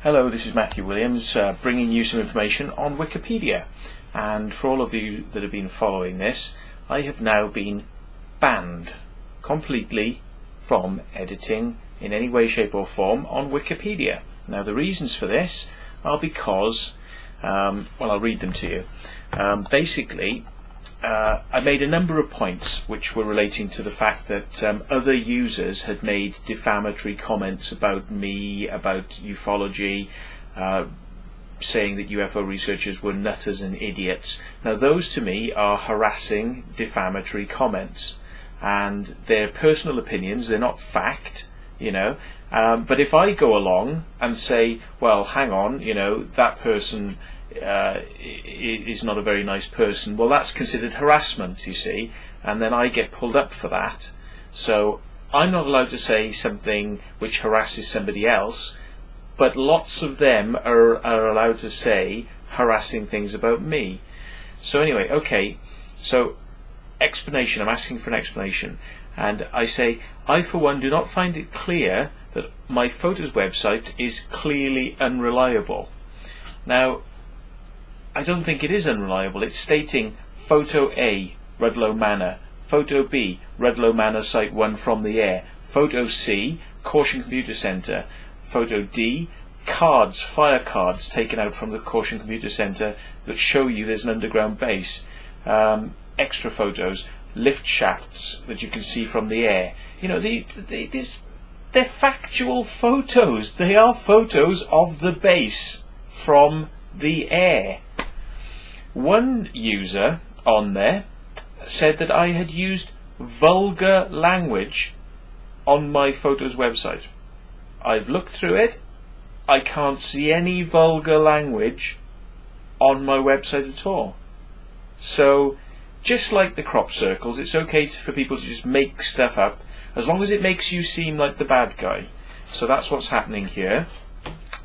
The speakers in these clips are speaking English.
Hello, this is Matthew Williams bringing you some information on Wikipedia, and for all of you that have been following this, I have now been banned completely from editing in any way, shape or form on Wikipedia. Now the reasons for this are because, well, I'll read them to you. Basically, I made a number of points which were relating to the fact that other users had made defamatory comments about me, about ufology, saying that UFO researchers were nutters and idiots. Now those to me are harassing, defamatory comments, and they're personal opinions, they're not fact, you know. But if I go along and say, well, hang on, you know, that person is not a very nice person, well, that's considered harassment, you see, and then I get pulled up for that. So I'm not allowed to say something which harasses somebody else, but lots of them are allowed to say harassing things about me. So anyway, okay, so explanation, I'm asking for an explanation, and I say, I for one do not find it clear that my photos website is clearly unreliable. Now, I don't think it is unreliable. It's stating Photo A, Rudloe Manor, Photo B, Rudloe Manor Site 1 from the air, Photo C, Caution Computer Centre, Photo D, cards, fire cards taken out from the Caution Computer Centre that show you there's an underground base, extra photos, lift shafts that you can see from the air. You know, they're factual photos. They are photos of the base from the air. One user on there said that I had used vulgar language on my photos website. I've looked through it. I can't see any vulgar language on my website at all. So, just like the crop circles, it's okay for people to just make stuff up as long as it makes you seem like the bad guy. So that's what's happening here.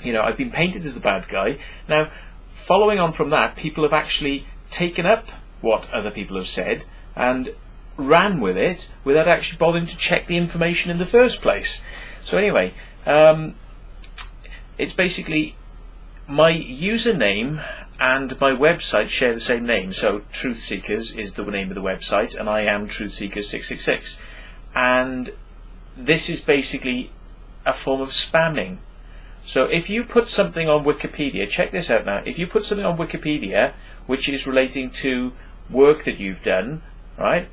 You know, I've been painted as the bad guy. Now, following on from that, people have actually taken up what other people have said and ran with it without actually bothering to check the information in the first place. So anyway, it's basically my username and my website share the same name. So Truth Seekers is the name of the website, and I am Truth Seekers 666. And this is basically a form of spamming. So if you put something on Wikipedia, check this out now, if you put something on Wikipedia which is relating to work that you've done, right,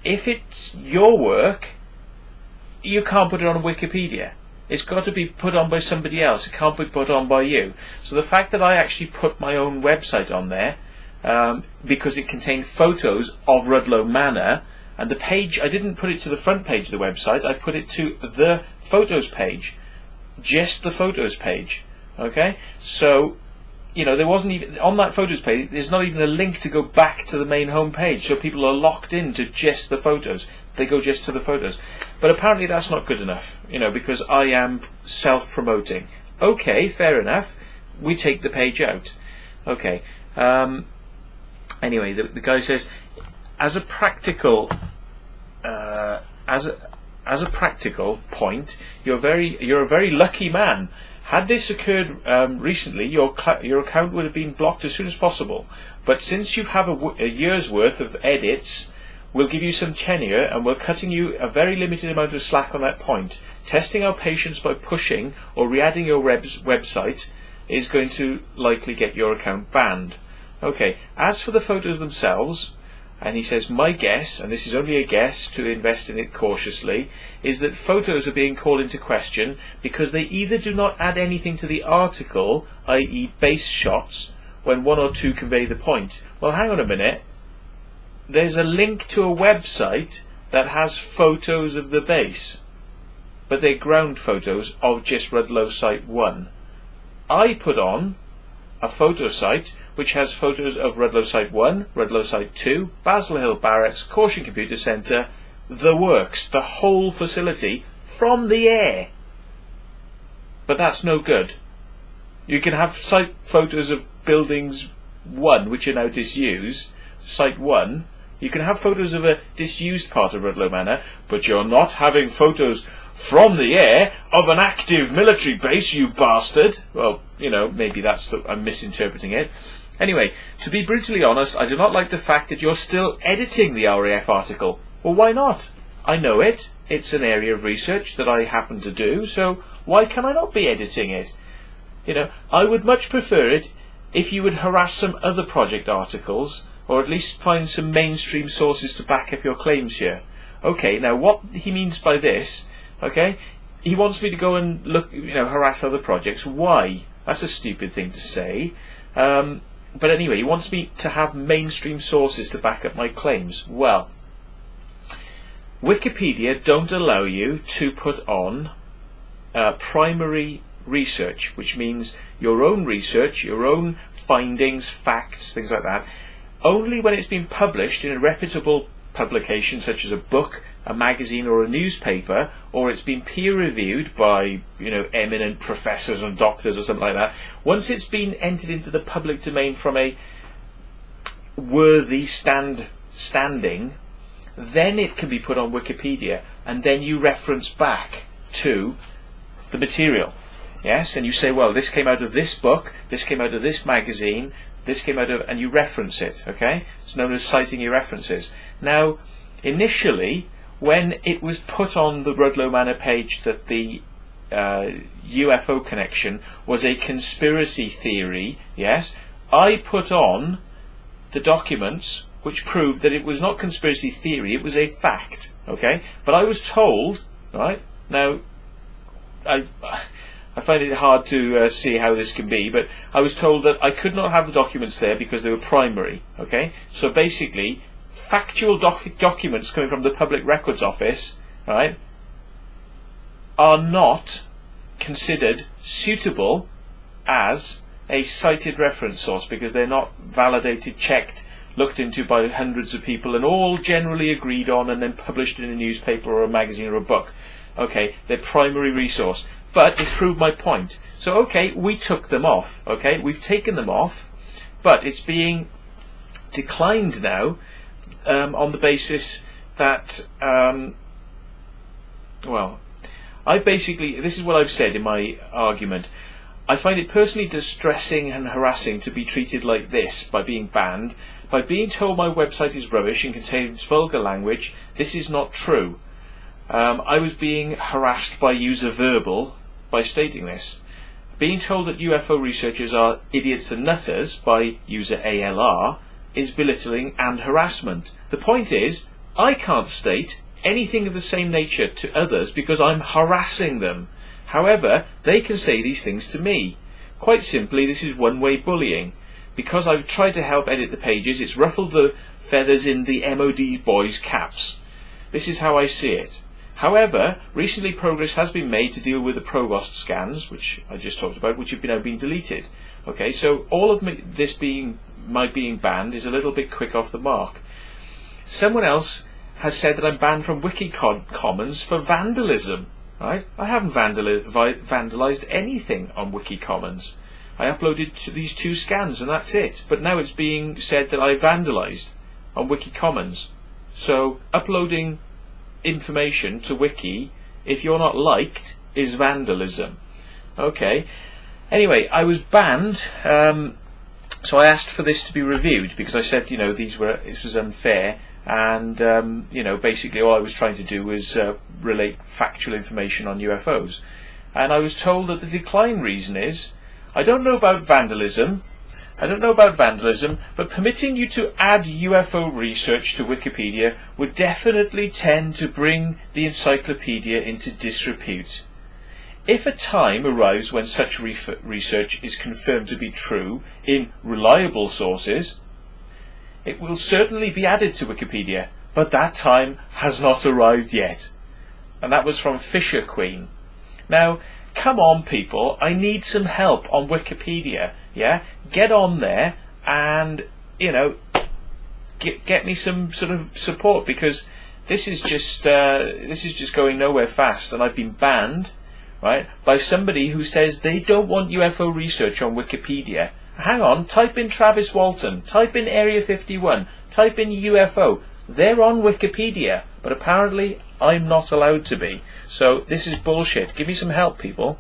if it's your work, you can't put it on Wikipedia. It's got to be put on by somebody else. It can't be put on by you. So the fact that I actually put my own website on there, because it contained photos of Rudloe Manor, and the page, I didn't put it to the front page of the website, I put it to the photos page. Just the photos page, okay? So, you know, there wasn't even, on that photos page, there's not even a link to go back to the main home page, so people are locked into just the photos. They go just to the photos. But apparently that's not good enough, you know, because I am self-promoting. Okay, fair enough. We take the page out. Okay. Anyway, the guy says, as a practical, as a practical point, you're a very lucky man. Had this occurred recently, your account would have been blocked as soon as possible. But since you have a year's worth of edits, we'll give you some tenure, and we're cutting you a very limited amount of slack on that point. Testing our patience by pushing or re-adding your website is going to likely get your account banned. Okay, as for the photos themselves, and he says, my guess, and this is only a guess to invest in it cautiously, is that photos are being called into question because they either do not add anything to the article, i.e. base shots, when one or two convey the point. Well, hang on a minute. There's a link to a website that has photos of the base, but they're ground photos of just Rudloe Site 1. I put on a photo site which has photos of Rudloe Site 1, Rudloe Site 2, Basil Hill Barracks, Caution Computer Centre, the works, the whole facility, from the air. But that's no good. You can have site photos of buildings 1, which are now disused, Site 1. You can have photos of a disused part of Rudloe Manor, but you're not having photos from the air of an active military base, you bastard. Well, you know, maybe I'm misinterpreting it. Anyway, to be brutally honest, I do not like the fact that you're still editing the RAF article. Well, why not? I know it. It's an area of research that I happen to do, so why can I not be editing it? You know, I would much prefer it if you would harass some other project articles, or at least find some mainstream sources to back up your claims here. Okay, now what he means by this, okay, he wants me to go and look, you know, harass other projects. Why? That's a stupid thing to say. But anyway, he wants me to have mainstream sources to back up my claims. Well, Wikipedia don't allow you to put on primary research, which means your own research, your own findings, facts, things like that, only when it's been published in a reputable publication such as a book, a magazine or a newspaper, or it's been peer-reviewed by, you know, eminent professors and doctors or something like that. Once it's been entered into the public domain from a worthy standing, then it can be put on Wikipedia, and then you reference back to the material. Yes, and you say, well, this came out of this book, this came out of this magazine, this came out of, and you reference it, okay? It's known as citing your references. Now, initially, when it was put on the Rudloe Manor page that the UFO connection was a conspiracy theory, yes, I put on the documents which proved that it was not conspiracy theory, it was a fact, okay? But I was told, right, now, I find it hard to see how this can be, but I was told that I could not have the documents there because they were primary, okay? So basically, factual documents coming from the Public Records Office, right, are not considered suitable as a cited reference source because they're not validated, checked, looked into by hundreds of people and all generally agreed on and then published in a newspaper or a magazine or a book. Okay, they're primary resource. But it proved my point. So, okay, we took them off. Okay, we've taken them off, but it's being declined now on the basis that, well, this is what I've said in my argument. I find it personally distressing and harassing to be treated like this by being banned. By being told my website is rubbish and contains vulgar language, this is not true. I was being harassed by user verbal by stating this. Being told that UFO researchers are idiots and nutters by user ALR is belittling and harassment. The point is, I can't state anything of the same nature to others because I'm harassing them. However, they can say these things to me. Quite simply, this is one-way bullying. Because I've tried to help edit the pages, it's ruffled the feathers in the MOD boys' caps. This is how I see it. However, recently progress has been made to deal with the provost scans, which I just talked about, which have now been deleted. Okay, so all of my being banned is a little bit quick off the mark. Someone else has said that I'm banned from Wiki Commons for vandalism. Right? I haven't vandalized anything on Wiki Commons. I uploaded these 2 scans and that's it. But now it's being said that I vandalized on Wiki Commons. So uploading information to Wiki, if you're not liked, is vandalism. Okay. Anyway, I was banned, so I asked for this to be reviewed because I said, you know, this was unfair, and you know, basically all I was trying to do was relate factual information on UFOs, and I was told that the decline reason is, I don't know about vandalism, but permitting you to add UFO research to Wikipedia would definitely tend to bring the encyclopedia into disrepute. If a time arrives when such research is confirmed to be true in reliable sources, it will certainly be added to Wikipedia, but that time has not arrived yet. And that was from Fisher Queen. Now, come on people, I need some help on Wikipedia. Yeah, get on there and, you know, get me some sort of support because this is just going nowhere fast, and I've been banned, right, by somebody who says they don't want UFO research on Wikipedia. Hang on, type in Travis Walton, type in Area 51, type in UFO. They're on Wikipedia, but apparently I'm not allowed to be. So this is bullshit. Give me some help, people.